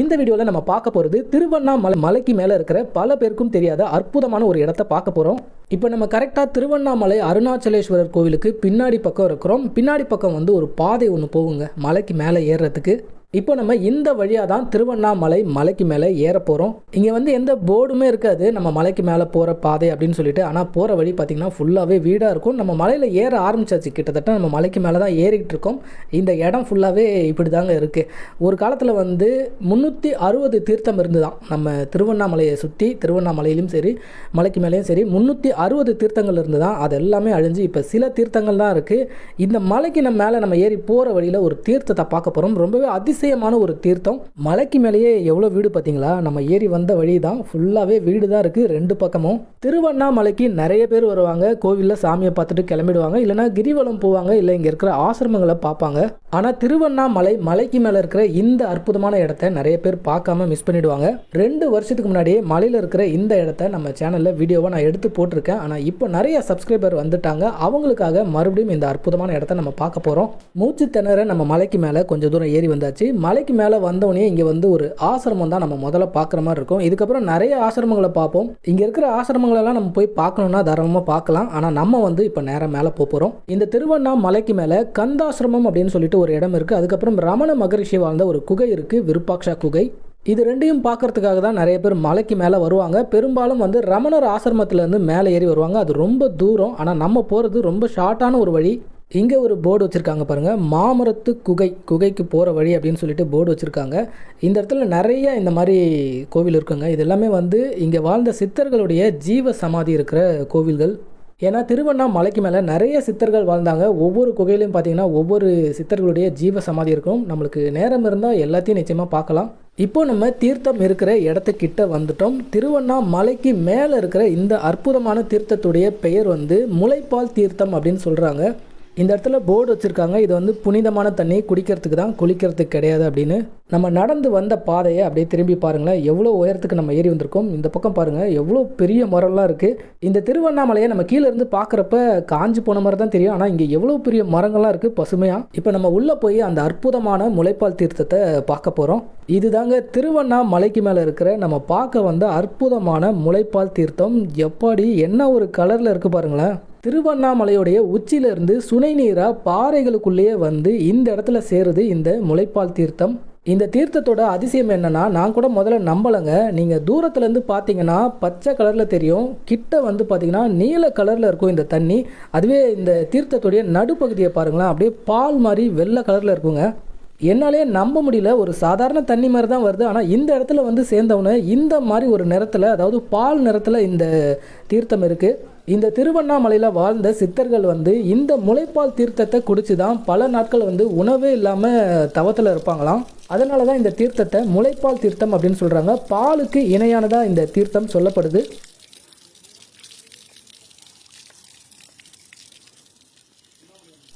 இந்த வீடியோவில் நம்ம பார்க்க போகிறது திருவண்ணாமலை மலைக்கு மேலே இருக்கிற பல பேருக்கும் தெரியாத அற்புதமான ஒரு இடத்த பார்க்க போகிறோம். இப்போ நம்ம கரெக்டாக திருவண்ணாமலை அருணாச்சலேஸ்வரர் கோவிலுக்கு பின்னாடி பக்கம் இருக்கிறோம். பின்னாடி பக்கம் வந்து ஒரு பாதை ஒன்று போகுங்க மலைக்கு மேலே ஏறுறதுக்கு. இப்போ நம்ம இந்த வழியாக தான் திருவண்ணாமலை மலைக்கு மேலே ஏற போகிறோம். இங்கே வந்து எந்த போர்டுமே இருக்காது நம்ம மலைக்கு மேலே போகிற பாதை அப்படின்னு சொல்லிட்டு. ஆனால் போகிற வழி பார்த்திங்கன்னா ஃபுல்லாகவே வீடாக இருக்கும். நம்ம மலையில் ஏற ஆரம்பிச்சாச்சு, கிட்டத்தட்ட நம்ம மலைக்கு மேலே தான் ஏறிக்கிட்டு இருக்கோம். இந்த இடம் ஃபுல்லாகவே இப்படி தாங்க இருக்குது. ஒரு காலத்தில் வந்து 360 தீர்த்தம் இருந்து தான் நம்ம திருவண்ணாமலையை சுற்றி, திருவண்ணாமலையிலும் சரி மலைக்கு மேலேயும் சரி 360 தீர்த்தங்கள் இருந்து தான். அது எல்லாமே அழிஞ்சு இப்போ சில தீர்த்தங்கள் தான் இருக்குது. இந்த மலைக்கு நம்ம மேலே நம்ம ஏறி போகிற வழியில் ஒரு தீர்த்தத்தை பார்க்க போகிறோம். ரொம்பவே அதிசயமான ஒரு தீர்த்தம். மலைக்கு மேலேயே எவ்வளோ வீடு பார்த்தீங்களா? நம்ம ஏறி வந்த வழி தான் ஃபுல்லாகவே வீடு தான் இருக்குது ரெண்டு பக்கமும். திருவண்ணாமலைக்கு நிறைய பேர் வருவாங்க. கோவிலில் சாமியை பார்த்துட்டு கிளம்பிடுவாங்க, இல்லைனா கிரிவலம் போவாங்க, இல்லை இங்கே இருக்கிற ஆசிரமங்களை பார்ப்பாங்க. ஆனால் திருவண்ணாமலை மலைக்கு மேலே இருக்கிற இந்த அற்புதமான இடத்த நிறைய பேர் பார்க்காம மிஸ் பண்ணிடுவாங்க. 2 வருஷத்துக்கு முன்னாடியே மலையில் இருக்கிற இந்த இடத்த நம்ம சேனலில் வீடியோவை நான் எடுத்து போட்டிருக்கேன். ஆனால் இப்போ நிறைய சப்ஸ்கிரைபர் வந்துட்டாங்க. அவங்களுக்காக மறுபடியும் இந்த அற்புதமான இடத்த நம்ம பார்க்க போகிறோம். மூச்சு திணற நம்ம மலைக்கு மேலே கொஞ்சம் தூரம் ஏறி வந்தாச்சு. மலைக்கு மேலே வந்தவொடனே இங்கே வந்து ஒரு ஆசிரமம் தான் நம்ம முதல்ல பார்க்குற மாதிரி இருக்கும். இதுக்கப்புறம் நிறைய ஆசிரமங்களை பார்ப்போம். இங்கே இருக்கிற ஆசிரமங்களெல்லாம் நம்ம போய் பார்க்கணுன்னா தாராளமாக பார்க்கலாம். ஆனால் நம்ம வந்து இப்போ நேரம் மேலே போகிறோம். இந்த திருவண்ணாமலைக்கு மேலே கந்தாசிரமம் அப்படின்னு சொல்லிட்டு ஒரு இடம் இருக்குது. அதுக்கப்புறம் ரமண மகரிஷி வாழ்ந்த ஒரு குகை இருக்குது, விருப்பாக்ஷா குகை. இது ரெண்டையும் பார்க்கறதுக்காக தான் நிறைய பேர் மலைக்கு மேலே வருவாங்க. பெரும்பாலும் வந்து ரமணர் ஆசிரமத்திலேருந்து மேலே ஏறி வருவாங்க. அது ரொம்ப தூரம். ஆனால் நம்ம போகிறது ரொம்ப ஷார்ட்டான ஒரு வழி. இங்கே ஒரு போர்டு வச்சுருக்காங்க பாருங்கள், மாமரத்து குகைக்கு போகிற வழி அப்படின்னு சொல்லிட்டு போர்டு வச்சுருக்காங்க. இந்த இடத்துல நிறைய இந்த மாதிரி கோவில் இருக்குங்க. இது எல்லாமே வந்து இங்கே வாழ்ந்த சித்தர்களுடைய ஜீவ சமாதி இருக்கிற கோவில்கள். ஏன்னா திருவண்ணாமலைக்கு மேலே நிறைய சித்தர்கள் வாழ்ந்தாங்க. ஒவ்வொரு குகையிலையும் பார்த்தீங்கன்னா ஒவ்வொரு சித்தர்களுடைய ஜீவ சமாதி இருக்கும். நம்மளுக்கு நேரம் இருந்தால் எல்லாத்தையும் நிச்சயமாக பார்க்கலாம். இப்போ நம்ம தீர்த்தம் இருக்கிற இடத்துக்கிட்ட வந்துட்டோம். திருவண்ணாமலைக்கு மேலே இருக்கிற இந்த அற்புதமான தீர்த்தத்துடைய பெயர் வந்து முளைப்பால் தீர்த்தம் அப்படின்னு சொல்கிறாங்க. இந்த இடத்துல போர்டு வச்சுருக்காங்க, இது வந்து புனிதமான தண்ணி, குடிக்கிறதுக்கு தான், குளிக்கிறதுக்கு கிடையாது அப்படின்னு. நம்ம நடந்து வந்த பாதையை அப்படியே திரும்பி பாருங்களேன், எவ்வளோ உயரத்துக்கு நம்ம ஏறி வந்திருக்கோம். இந்த பக்கம் பாருங்கள் எவ்வளோ பெரிய மரம்லாம் இருக்குது. இந்த திருவண்ணாமலையை நம்ம கீழே இருந்து பார்க்குறப்ப காஞ்சி போன மாதிரி தான் தெரியும். ஆனால் இங்கே எவ்வளோ பெரிய மரங்கள்லாம் இருக்குது பசுமையாக. இப்போ நம்ம உள்ளே போய் அந்த அற்புதமான முளைப்பால் தீர்த்தத்தை பார்க்க போகிறோம். இதுதாங்க திருவண்ணாமலைக்கு மேலே இருக்கிற நம்ம பார்க்க வந்த அற்புதமான முளைப்பால் தீர்த்தம். எப்பாடி என்ன ஒரு கலரில் இருக்குது பாருங்களேன். திருவண்ணாமலையுடைய உச்சியிலிருந்து சுனை நீராக பாறைகளுக்குள்ளேயே வந்து இந்த இடத்துல சேருது இந்த முளைப்பால் தீர்த்தம். இந்த தீர்த்தத்தோட அதிசயம் என்னன்னா, நான் கூட முதல்ல நம்பலைங்க. நீங்கள் தூரத்துலேருந்து பார்த்தீங்கன்னா பச்சை கலரில் தெரியும், கிட்ட வந்து பார்த்தீங்கன்னா நீல கலரில் இருக்கும் இந்த தண்ணி. அதுவே இந்த தீர்த்தத்துடைய நடுப்பகுதியை பாருங்களேன், அப்படியே பால் மாதிரி வெள்ளை கலரில் இருக்குங்க. என்னாலே நம்ப முடியல, ஒரு சாதாரண தண்ணி மாதிரி தான் வருது. ஆனால் இந்த இடத்துல வந்து சேர்ந்தவொன்னே இந்த மாதிரி ஒரு நிறத்தில், அதாவது பால் நிறத்தில் இந்த தீர்த்தம் இருக்குது. இந்த திருவண்ணாமலையில் வாழ்ந்த சித்தர்கள் வந்து இந்த முளைப்பால் தீர்த்தத்தை குடிச்சு தான் பல நாட்கள் வந்து உணவே இல்லாமல் தவத்தில் இருப்பாங்களாம். அதனால தான் இந்த தீர்த்தத்தை முளைப்பால் தீர்த்தம் அப்படின்னு சொல்கிறாங்க. பாலுக்கு இணையானதாக இந்த தீர்த்தம் சொல்லப்படுது.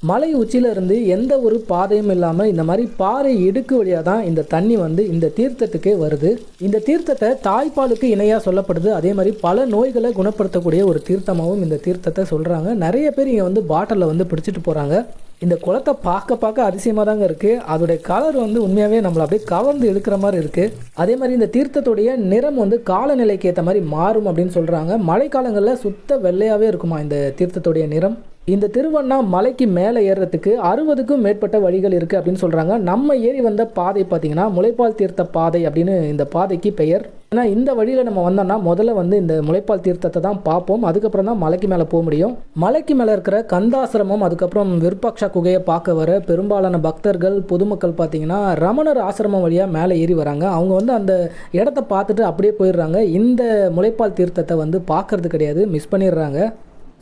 மலை உச்சியில் இருந்து எந்த ஒரு பாதையும் இல்லாமல் இந்த மாதிரி பாறை இடுக்கு வழியாக தான் இந்த தண்ணி வந்து இந்த தீர்த்தத்துக்கே வருது. இந்த தீர்த்தத்தை தாய்ப்பாலுக்கு இணையாக சொல்லப்படுது. அதே மாதிரி பல நோய்களை குணப்படுத்தக்கூடிய ஒரு தீர்த்தமாகவும் இந்த தீர்த்தத்தை சொல்கிறாங்க. நிறைய பேர் இங்கே வந்து பாட்டிலில் வந்து பிடிச்சிட்டு போகிறாங்க. இந்த குளத்தை பார்க்க அதிசயமாக தாங்க இருக்குது. அதோடைய கலர் வந்து உண்மையாகவே நம்மளை அப்படியே கவர்ந்து எடுக்கிற மாதிரி இருக்குது. அதே மாதிரி இந்த தீர்த்தத்துடைய நிறம் வந்து காலநிலைக்கு ஏற்ற மாதிரி மாறும் அப்படின்னு சொல்கிறாங்க. மழைக்காலங்களில் சுத்த வெள்ளையாகவே இருக்குமா இந்த தீர்த்தத்துடைய நிறம். இந்த திருவண்ணாமலைக்கு மேலே ஏறுறதுக்கு 60க்கும் மேற்பட்ட வழிகள் இருக்குது அப்படின்னு சொல்கிறாங்க. நம்ம ஏறி வந்த பாதை பார்த்திங்கன்னா முளைப்பால் தீர்த்த பாதை அப்படின்னு இந்த பாதைக்கு பெயர். ஏன்னா இந்த வழியில் நம்ம வந்தோம்னா முதல்ல வந்து இந்த முளைப்பால் தீர்த்தத்தை தான் பார்ப்போம். அதுக்கப்புறம் தான் மலைக்கு மேலே போக முடியும். மலைக்கு மேலே இருக்கிற கந்தாசிரமம், அதுக்கப்புறம் விருப்பாக்ஷா குகையை பார்க்க வர பெரும்பாலான பக்தர்கள் பொதுமக்கள் பார்த்திங்கன்னா ரமணர் ஆசிரமம் வழியாக மேலே ஏறி வராங்க. அவங்க வந்து அந்த இடத்த பார்த்துட்டு அப்படியே போயிடுறாங்க. இந்த முளைப்பால் தீர்த்தத்தை வந்து பார்க்கறது கிடையாது, மிஸ் பண்ணிடுறாங்க.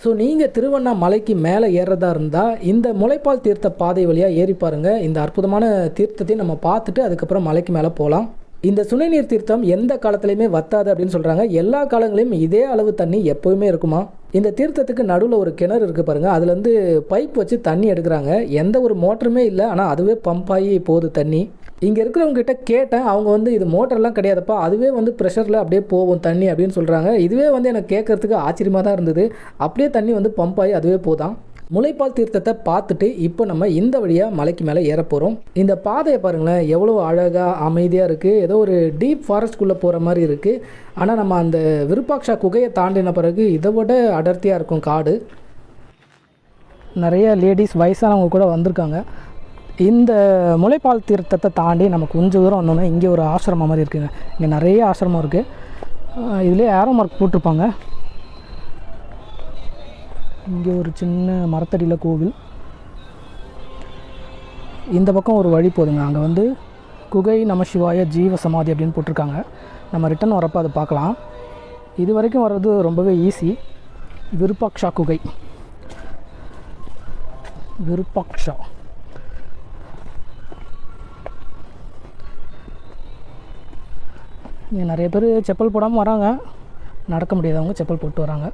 ஸோ நீங்கள் திருவண்ணாமலைக்கு மேலே ஏறுறதா இருந்தால் இந்த முளைப்பால் தீர்த்த பாதை வழியாக ஏறி பாருங்கள். இந்த அற்புதமான தீர்த்தத்தையும் நம்ம பார்த்துட்டு அதுக்கப்புறம் மலைக்கு மேலே போகலாம். இந்த சுனை நீர் தீர்த்தம் எந்த காலத்துலையுமே வத்தாது அப்படின்னு சொல்கிறாங்க. எல்லா காலங்களையும் இதே அளவு தண்ணி எப்போவுமே இருக்குமா. இந்த தீர்த்தத்துக்கு நடுவில் ஒரு கிணறு இருக்குது பாருங்கள், அதுலேருந்து பைப் வச்சு தண்ணி எடுக்கிறாங்க. எந்த ஒரு மோட்டருமே இல்லை, ஆனால் அதுவே பம்ப் ஆகி போகுது தண்ணி. இங்கே இருக்கிறவங்ககிட்ட கேட்டேன், அவங்க வந்து இது மோட்டர்லாம் கிடையாதுப்பா, அதுவே வந்து ப்ரெஷரில் அப்படியே போகும் தண்ணி அப்படின்னு சொல்கிறாங்க. இதுவே வந்து எனக்கு கேட்குறதுக்கு ஆச்சரியமாக தான் இருந்தது. அப்படியே தண்ணி வந்து பம்ப் ஆகி அதுவே போதான். முளைப்பால் தீர்த்தத்தை பார்த்துட்டு இப்போ நம்ம இந்த வழியாக மலைக்கு மேலே ஏற போகிறோம். இந்த பாதையை பாருங்களேன், எவ்வளோ அழகாக அமைதியாக இருக்குது. ஏதோ ஒரு டீப் ஃபாரஸ்ட்குள்ளே போகிற மாதிரி இருக்குது. ஆனால் நம்ம அந்த விருப்பாக்ஷா குகையை தாண்டின பிறகு இதை விட அடர்த்தியாக இருக்கும் காடு. நிறைய லேடிஸ் வயசானவங்க கூட வந்திருக்காங்க. இந்த முளைப்பால் தீர்த்தத்தை தாண்டி நம்ம கொஞ்சம் தூரம் வந்தோம்னா இங்கே ஒரு ஆசிரமம் மாதிரி இருக்குங்க. இங்கே நிறைய ஆசிரமம் இருக்குது. இதிலே ஏரோ மார்க் போட்டிருப்பாங்க. இங்கே ஒரு சின்ன மரத்தடியில் கோவில். இந்த பக்கம் ஒரு வழி போதுங்க. அங்கே வந்து குகை நம சிவாய ஜீவ சமாதி அப்படின்னு போட்டிருக்காங்க. நம்ம ரிட்டன் வரப்போ அதை பார்க்கலாம். இது வரைக்கும் வர்றது ரொம்பவே ஈஸி. விருப்பாக்ஷா குகை, விருப்பாக்ஷா. இங்கே நிறைய பேர் செப்பல் போடாமல் வராங்க. நடக்க முடியாதவங்க செப்பல் போட்டு வராங்க.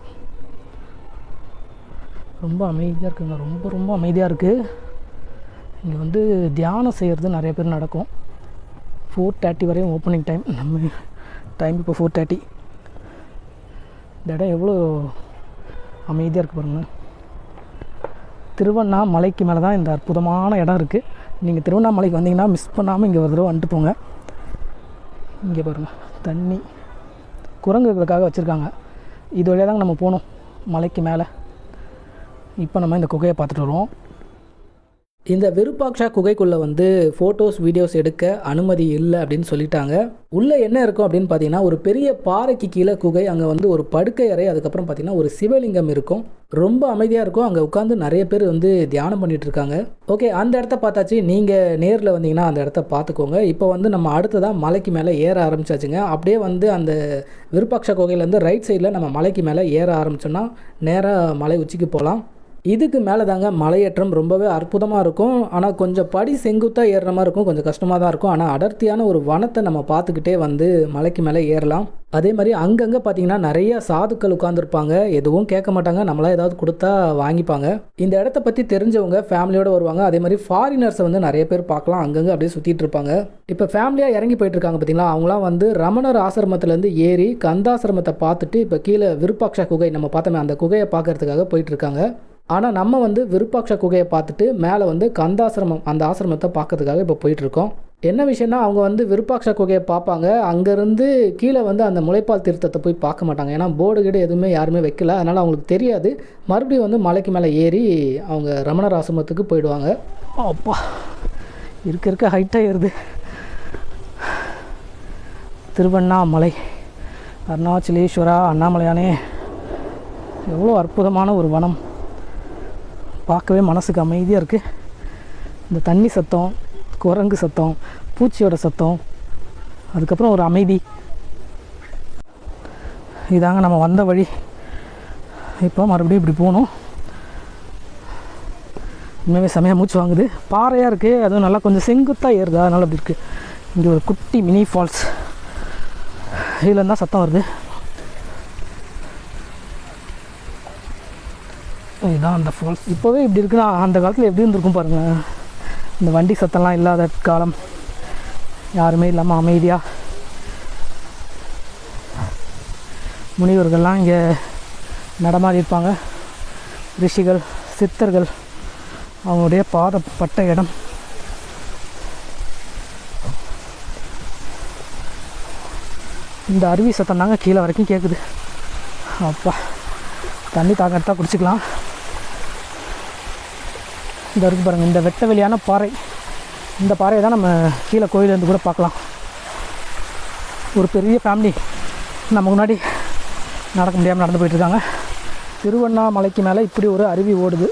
ரொம்ப அமைதியாக இருக்குங்க. ரொம்ப ரொம்ப அமைதியாக இருக்குது. இங்கே வந்து தியானம் செய்கிறது நிறைய பேர் நடக்கும். 4:30 வரையும் ஓப்பனிங் டைம். நம்ம டைம் இப்போ 4:30. இந்த இடம் எவ்வளோ அமைதியாக இருக்குது பாருங்கள். திருவண்ணாமலைக்கு மேலே தான் இந்த அற்புதமான இடம் இருக்குது. நீங்கள் திருவண்ணாமலைக்கு வந்தீங்கன்னா மிஸ் பண்ணாமல் இங்கே ஒரு தடவை வந்துட்டு போங்க. இங்கே பாருங்கள், தண்ணி குரங்குகளுக்காக வச்சுருக்காங்க. இது வழியாக தாங்க நம்ம போகணும் மலைக்கு மேலே. இப்போ நம்ம இந்த குகையை பார்த்துட்டு வருவோம். இந்த விருப்பாக்ஷா குகைக்குள்ளே வந்து ஃபோட்டோஸ் வீடியோஸ் எடுக்க அனுமதி இல்லை அப்படின்னு சொல்லிட்டாங்க. உள்ளே என்ன இருக்கும் அப்படின்னு பார்த்தீங்கன்னா, ஒரு பெரிய பாறைக்கு கீழே குகை. அங்கே வந்து ஒரு படுக்கை அறை, அதுக்கப்புறம் பார்த்தீங்கன்னா ஒரு சிவலிங்கம் இருக்கும். ரொம்ப அமைதியாக இருக்கும். அங்கே உட்காந்து நிறைய பேர் வந்து தியானம் பண்ணிட்டு இருக்காங்க. ஓகே, அந்த இடத்த பார்த்தாச்சு. நீங்கள் நேரில் வந்தீங்கன்னா அந்த இடத்த பார்த்துக்கோங்க. இப்போ வந்து நம்ம அடுத்ததான் மலைக்கு மேலே ஏற ஆரம்பிச்சாச்சுங்க. அப்படியே வந்து அந்த விருப்பாக்ஷா குகையிலேருந்து ரைட் சைடில் நம்ம மலைக்கு மேலே ஏற ஆரம்பித்தோன்னா நேராக மலை உச்சிக்கு போகலாம். இதுக்கு மேலே தாங்க மலையேற்றம் ரொம்பவே அற்புதமாக இருக்கும். ஆனால் கொஞ்சம் படி செங்குத்தாக ஏறுற மாதிரி இருக்கும். கொஞ்சம் கஷ்டமாக தான் இருக்கும். ஆனால் அடர்த்தியான ஒரு வனத்தை நம்ம பார்த்துக்கிட்டே வந்து மலைக்கு மேலே ஏறலாம். அதே மாதிரி அங்கங்கே பார்த்தீங்கன்னா நிறைய சாதுக்கள் உட்காந்துருப்பாங்க. எதுவும் கேட்க மாட்டாங்க. நம்மளாம் ஏதாவது கொடுத்தா வாங்கிப்பாங்க. இந்த இடத்த பற்றி தெரிஞ்சவங்க ஃபேமிலியோடு வருவாங்க. அதே மாதிரி ஃபாரினர்ஸை வந்து நிறைய பேர் பார்க்கலாம். அங்கங்கே அப்படியே சுற்றிட்டு இருப்பாங்க. இப்போ ஃபேமிலியாக இறங்கி போயிட்டு இருக்காங்க பார்த்தீங்களா. அவங்களாம் வந்து ரமணர் ஆசிரமத்துலேருந்து ஏறி கந்தாசிரமத்தை பார்த்துட்டு இப்போ கீழே விருப்பாக்ஷா குகை நம்ம பார்த்தோமே அந்த குகையை பார்க்கறதுக்காக போயிட்டு இருக்காங்க. ஆனால் நம்ம வந்து விருப்பாக்ஷா குகையை பார்த்துட்டு மேலே வந்து கந்தாசிரமம் அந்த ஆசிரமத்தை பார்க்கறதுக்காக இப்போ போயிட்டுருக்கோம். என்ன விஷயம்னா, அவங்க வந்து விருப்பாக்ஷா குகையை பார்ப்பாங்க. அங்கேருந்து கீழே வந்து அந்த முளைப்பால் தீர்த்தத்தை போய் பார்க்க மாட்டாங்க. ஏன்னா போர்டு கீடு எதுவுமே யாருமே வைக்கல. அதனால் அவங்களுக்கு தெரியாது. மறுபடியும் வந்து மலைக்கு மேலே ஏறி அவங்க ரமணர் ஆசிரமத்துக்கு போயிடுவாங்க. அப்பா, இருக்க ஹைட்டாக ஏறுது. திருவண்ணாமலை, அருணாச்சலேஸ்வரா, அண்ணாமலையானே, எவ்வளோ அற்புதமான ஒரு வனம். பார்க்கவே மனசுக்கு அமைதியாக இருக்குது. இந்த தண்ணி சத்தம், குரங்கு சத்தம், பூச்சியோட சத்தம், அதுக்கப்புறம் ஒரு அமைதி. இதாங்க நம்ம வந்த வழி. இப்போ மறுபடியும் இப்படி போகணும். உண்மையாகவே செமையாக மூச்சு வாங்குது. பாறையாக இருக்குது. அதுவும் நல்லா கொஞ்சம் செங்குத்தாக ஏறுது. அதனால் அப்படி இருக்குது. இங்கே ஒரு குட்டி மினி ஃபால்ஸ். இதில் தான் சத்தம் வருது. இதுதான் அந்த ஃபால்ஸ். இப்போவே இப்படி இருக்குன்னா அந்த காலத்தில் எப்படி இருந்திருக்கும் பாருங்கள். இந்த வண்டி சத்தம்லாம் இல்லாத காலம், யாருமே இல்லாமல் அமைதியாக முனிவர்கள்லாம் இங்கே நடமாடி இருப்பாங்க. ரிஷிகள், சித்தர்கள் அவங்களுடைய பாதப்பட்ட இடம். இந்த அருவி சத்தம் தாங்க கீழே வரைக்கும் கேட்குது. அப்பா, தண்ணி தாக்கத்தான் குடிச்சிக்கலாம். இந்த இருக்கு பாருங்கள், இந்த வெட்ட வெளியான பாறை. இந்த பாறையை தான் நம்ம கீழே கோயிலேருந்து கூட பார்க்கலாம். ஒரு பெரிய ஃபேமிலி நம்ம முன்னாடி நடக்க முடியாமல் நடந்து போயிட்டுருக்காங்க. திருவண்ணாமலைக்கு மேலே இப்படி ஒரு அருவி ஓடுது.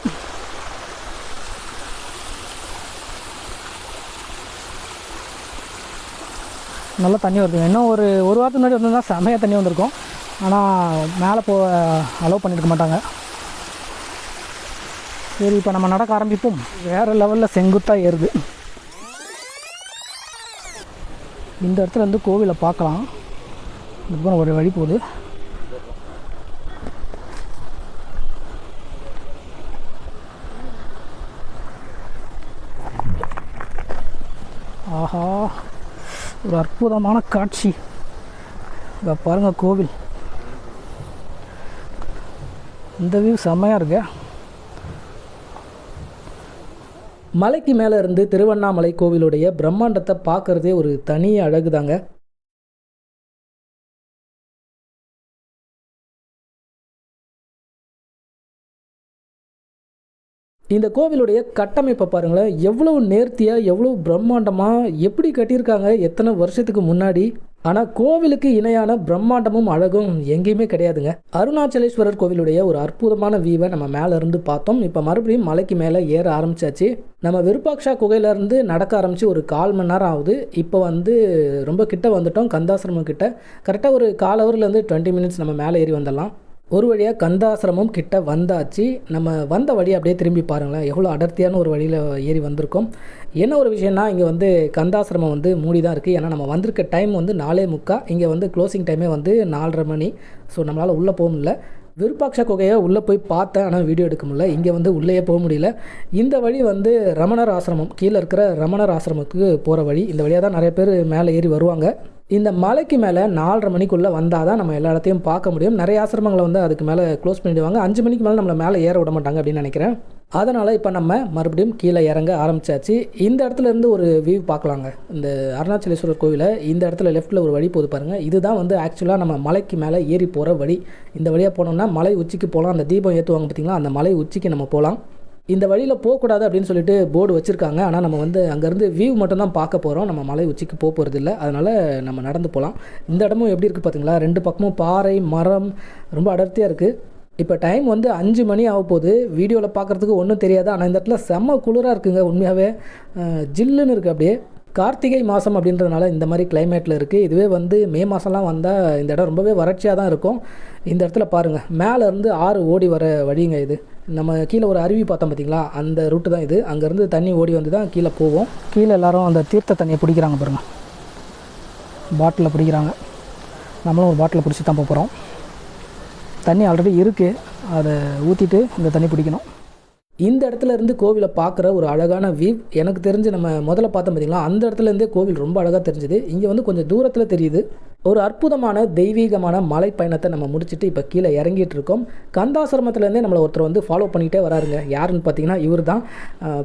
நல்லா தண்ணி வருது. இன்னும் ஒரு வாரத்துக்கு முன்னாடி வந்திருந்தா செமையாக தண்ணி வந்திருக்கும். ஆனால் மேலே போக அலோவ் பண்ணியிருக்க மாட்டாங்க. சரி, இப்போ நம்ம நடக்க ஆரம்பிப்போம். வேறு லெவலில் செங்குத்தாக ஏறுது. இந்த இடத்துல இருந்து கோவிலை பார்க்கலாம். இதுக்கப்புறம் ஒரு வழி போகுது. ஆஹா, ஒரு அற்புதமான காட்சி. இதை பாருங்கள், கோவில். இந்த வியூ செம்மையாக இருக்கு. மலைக்கு மேலே இருந்து திருவண்ணாமலை கோவிலுடைய பிரம்மாண்டத்தை பார்க்குறதே ஒரு தனி அழகு தாங்க. இந்த கோவிலுடைய கட்டமைப்பை பாருங்களேன், எவ்வளோ நேர்த்தியாக எவ்வளோ பிரம்மாண்டமாக எப்படி கட்டியிருக்காங்க எத்தனை வருஷத்துக்கு முன்னாடி. ஆனால் கோவிலுக்கு இணையான பிரம்மாண்டமும் அழகும் எங்கேயுமே கிடையாதுங்க. அருணாச்சலேஸ்வரர் கோவிலுடைய ஒரு அற்புதமான வியூவை நம்ம மேலே இருந்து பார்த்தோம். இப்போ மறுபடியும் மலைக்கு மேலே ஏற ஆரம்பிச்சாச்சு. நம்ம விருப்பாக்ஷா குகையிலேருந்து நடக்க ஆரம்பித்து ஒரு 1/4 மணி நேரம் ஆகுது. இப்போ ரொம்ப கிட்ட வந்துட்டோம், கந்தாசிரமம் கிட்ட. கரெக்டாக ஒரு 1/4 ஹவர்லேருந்து 20 மினிட்ஸ் நம்ம மேலே ஏறி வந்துடலாம். ஒரு வழியாக கந்தாசிரமம் கிட்ட வந்தாச்சு. நம்ம வந்த வழி அப்படியே திரும்பி பாருங்களேன், எவ்வளோ அடர்த்தியான ஒரு வழியில் ஏறி வந்திருக்கோம். என்ன ஒரு விஷயம்னா, இங்கே கந்தாசிரமம் மூடி தான் இருக்குது. ஏன்னா நம்ம வந்திருக்க டைம் 4:45. இங்கே க்ளோசிங் டைமே 4:30 மணி. ஸோ நம்மளால் உள்ளே போக முடியல. விருப்பாக்ஷா குகையை உள்ளே போய் பார்த்தேன், ஆனால் வீடியோ எடுக்க முடியல. இங்கே உள்ளேயே போக முடியல. இந்த வழி ரமணர் ஆசிரமம், கீழே இருக்கிற ரமணர் ஆசிரமத்துக்கு போகிற வழி. இந்த வழியாக தான் நிறைய பேர் மேலே ஏறி வருவாங்க. இந்த மலைக்கு மேலே 4:30 மணிக்குள்ளே வந்தால் தான் நம்ம எல்லா இடத்தையும் பார்க்க முடியும். நிறைய ஆசிரமங்களை அதுக்கு மேலே க்ளோஸ் பண்ணிவிடுவாங்க. 5 மணிக்கு மேலே நம்மளை மேலே ஏற விட மாட்டாங்க அப்படின்னு நினைக்கிறேன். அதனால் இப்போ நம்ம மறுபடியும் கீழே இறங்க ஆரம்பித்தாச்சு. இந்த இடத்துல இருந்து ஒரு வியூ பார்க்கலாங்க. இந்த அருணாச்சலேஸ்வரர் கோவிலை இந்த இடத்துல லெஃப்ட்டில் ஒரு வழி போது பாருங்கள். இதுதான் ஆக்சுவலாக நம்ம மலைக்கு மேலே ஏறி போகிற வழி. இந்த வழியாக போனோம்னா மலை உச்சிக்கு போகலாம். அந்த தீபம் ஏற்றுவாங்க பார்த்திங்களா, அந்த மலை உச்சிக்கு நம்ம போகலாம். இந்த வழியில் போகக்கூடாது அப்படின்னு சொல்லிட்டு போர்டு வச்சுருக்காங்க. ஆனால் நம்ம அங்கேருந்து வியூ மட்டும்தான் பார்க்க போகிறோம். நம்ம மலை உச்சிக்கு போகிறது இல்லை. அதனால் நம்ம நடந்து போகலாம். இந்த இடமும் எப்படி இருக்குது பார்த்தீங்களா, 2 பக்கமும் பாறை மரம் ரொம்ப அடர்த்தியாக இருக்குது. இப்போ டைம் 5 மணி ஆக போகுது. வீடியோவில் பார்க்குறதுக்கு ஒன்றும் தெரியாது. ஆனால் இந்த இடத்துல செம்ம குளிராக இருக்குங்க. உண்மையாகவே ஜில்லுன்னு இருக்குது. அப்படியே கார்த்திகை மாதம் அப்படின்றதுனால இந்த மாதிரி கிளைமேட்டில் இருக்குது. இதுவே மே மாதம்லாம் வந்தால் இந்த இடம் ரொம்பவே வறட்சியாக தான் இருக்கும். இந்த இடத்துல பாருங்கள், மேலேருந்து ஆறு ஓடி வர வழிங்க இது. நம்ம கீழே ஒரு அருவி பார்த்தோம் பார்த்திங்களா, அந்த ரூட்டு தான் இது. அங்கேருந்து தண்ணி ஓடி வந்து தான் கீழே போவோம். கீழே எல்லோரும் அந்த தீர்த்த தண்ணியை பிடிக்கிறாங்க பாருங்கள், பாட்டிலில் பிடிக்கிறாங்க. நம்மளும் ஒரு பாட்டிலில் பிடிச்சி தான் போகிறோம். தண்ணி ஆல்ரெடி இருக்குது, அதை ஊற்றிட்டு இந்த தண்ணி பிடிக்கணும். இந்த இடத்துல இருந்து கோவிலை பார்க்குற ஒரு அழகான வியூ எனக்கு தெரிஞ்சு, நம்ம முதல்ல பார்த்தோம் பார்த்திங்களா, அந்த இடத்துலேருந்தே கோவில் ரொம்ப அழகாக தெரிஞ்சுது. இங்கே கொஞ்சம் தூரத்தில் தெரியுது. ஒரு அற்புதமான தெய்வீகமான மலை பயணத்தை நம்ம முடிச்சுட்டு இப்போ கீழே இறங்கிட்டு இருக்கோம். கந்தாசிரமத்துலேருந்தே நம்மளை ஒருத்தர் ஃபாலோ பண்ணிகிட்டே வராருங்க. யாருன்னு பார்த்தீங்கன்னா இவர் தான்.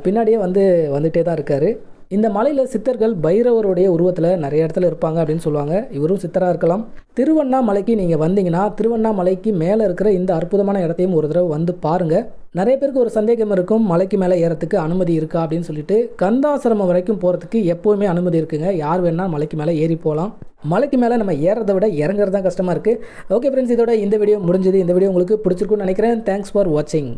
பின்னாடியே வந்துகிட்டே தான் இருக்கார். இந்த மலையில் சித்தர்கள் பைரவருடைய உருவத்தில் நிறைய இடத்துல இருப்பாங்க அப்படின்னு சொல்லுவாங்க. இவரும் சித்தராக இருக்கலாம். திருவண்ணாமலைக்கு நீங்கள் வந்தீங்கன்னா திருவண்ணாமலைக்கு மேலே இருக்கிற இந்த அற்புதமான இடத்தையும் ஒரு தடவை வந்து பாருங்கள். நிறைய பேருக்கு ஒரு சந்தேகம் இருக்கும், மலைக்கு மேலே ஏறத்துக்கு அனுமதி இருக்கா அப்படின்னு சொல்லிட்டு. கந்தாசிரமம் வரைக்கும் போகிறதுக்கு எப்போவுமே அனுமதி இருக்குங்க. யார் வேணால் மலைக்கு மேலே ஏறி போகலாம். மலைக்கு மேலே நம்ம ஏறதை விட இறங்குறது தான் கஷ்டமாக இருக்குது. ஓகே ஃப்ரெண்ட்ஸ், இதோட இந்த வீடியோ முடிஞ்சது. இந்த வீடியோ உங்களுக்கு பிடிச்சிருக்குன்னு நினைக்கிறேன். தேங்க்ஸ் ஃபார் வாட்சிங்.